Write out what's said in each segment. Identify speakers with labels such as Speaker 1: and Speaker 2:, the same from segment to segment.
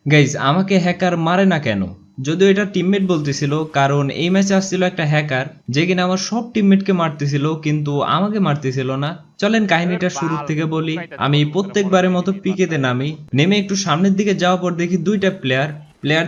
Speaker 1: Guys আমাকে hacker মারে না কেন? যদিও এটা টিমমেট বলতেছিল, কারণ এই ম্যাচে আসছিল একটা হ্যাকার যে কিনা আমার সব টিমমেটকে মারতেছিল কিন্তু আমাকে মারতেছিল না। চলেন কাহিনীটা শুরু থেকে বলি। আমি প্রত্যেকবারের মতো পিকেতে নামি, নেমে একটু সামনের দিকে যাওয়ার পর দেখি দুইটা প্লেয়ার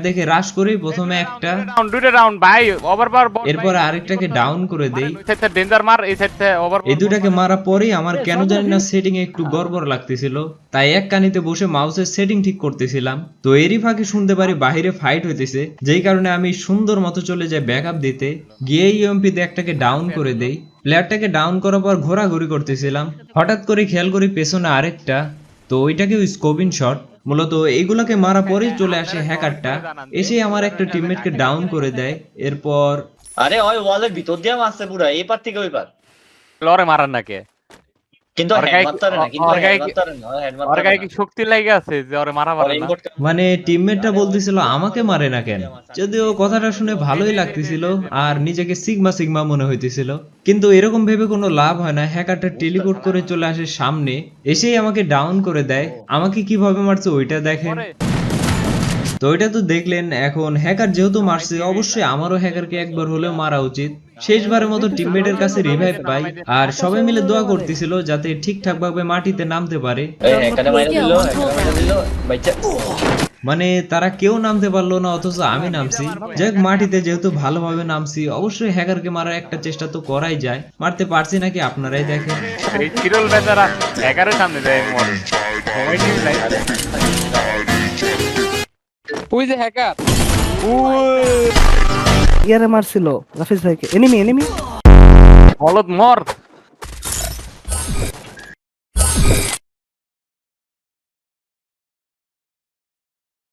Speaker 1: দেখে রাশ করেই প্রথমে একটা,
Speaker 2: দুইটা রাউন্ড ভাই ওভারপাওয়ার বট,
Speaker 1: এরপর আরেকটাকে ডাউন করে দেই।
Speaker 2: ওই সাইডে ডেঞ্জার মার, এই সাইডে ওভার।
Speaker 1: এই দুটাকে মারা পরেই আমার কেন জানি না সেটিং এ একটু গড়বড় লাগতেছিল, তাই এক কানিতে বসে মাউসের সেটিং ঠিক করতেছিলাম। তো এরই ফাঁকে শুনতে পারি বাহিরে ফাইট হইতেছে, যেই কারণে আমি সুন্দর মতো চলে যাই ব্যাকআপ দিতে, গিয়ে ইউএমপি তে একটাকে ডাউন করে দেই। প্লেয়ারটাকে ডাউন করার পর ঘোরাঘুরি করতেছিলাম, হঠাৎ করে খেয়াল করি পেছনে আরেকটা, তো ওইটাকেও স্কোপিং শট। মূলত এইগুলাকে মারা পরেই চলে আসে হ্যাকারটা, এসে আমার একটা টিমমেটকে ডাউন করে দেয়। এরপর
Speaker 3: আরে ওই ওয়ালের ভিতর দিয়ে মারছে পুরা এই পার থেকে ওই পার,
Speaker 2: লরে মারার নাকি?
Speaker 3: কিন্তু
Speaker 2: ওর
Speaker 3: হেড
Speaker 2: গায়ে
Speaker 3: মারতে পারে না, কিন্তু
Speaker 2: ওর
Speaker 3: হেড
Speaker 2: গায়ে
Speaker 3: মারতে পারে না, হেড
Speaker 2: ওর
Speaker 3: মারতে
Speaker 2: গায়ে
Speaker 3: পারে
Speaker 2: কি
Speaker 3: না।
Speaker 2: শক্তি লাগে আছে যে ওরে মারা
Speaker 3: ওর
Speaker 2: পারে না?
Speaker 3: ইনপুট
Speaker 1: মানে টিমমেটটা বলতেছিল আমাকে মারে না কেন, যদিও কথাটা শুনে ভালোই লাগতেছিল আর নিজেকে সিগমা সিগমা মনে হইতেছিল, কিন্তু এরকম ভেবে কোনো লাভ হয় না। হ্যাকারটা টেলিপোর্ট করে চলে আসে সামনে, এসেই আমাকে ডাউন করে দেয়। আমাকে কিভাবে মারছে ওইটা দেখেন। তো ওইটা তো দেখলেন। এখন হ্যাকার যেহেতু মারছে, অবশ্যই আমারও হ্যাকারকে একবার হলেও মারা উচিত। শেষবারের মতো টিমমেটের কাছে রিভাইভ পাই, আর সবাই মিলে দোয়া করতেছিল যাতে ঠিকঠাক ভাবে মাটিতে নামতে পারে।
Speaker 3: এই হ্যাকারে মাইরা দিল, হ্যাকারে মাইরা দিল বাইচা।
Speaker 1: মানে তারা কেউ নামতে পারলো না, অথচ আমি নামছি। যাই হোক, মাটিতে যেহেতু ভালোভাবে নামছি, অবশ্যই হ্যাকারকে মারার একটা চেষ্টা তো করাই যায়। মারতে পারছি নাকি আপনারাই দেখেন।
Speaker 2: এই চিরল বেচারা এগারের সামনে যায় মরে। সময় ঠিক নাই।
Speaker 4: ওই যে হ্যাকার ইয়ারে মারছিল রাফিজ ভাইকে। এনিমি
Speaker 2: বলদ মর।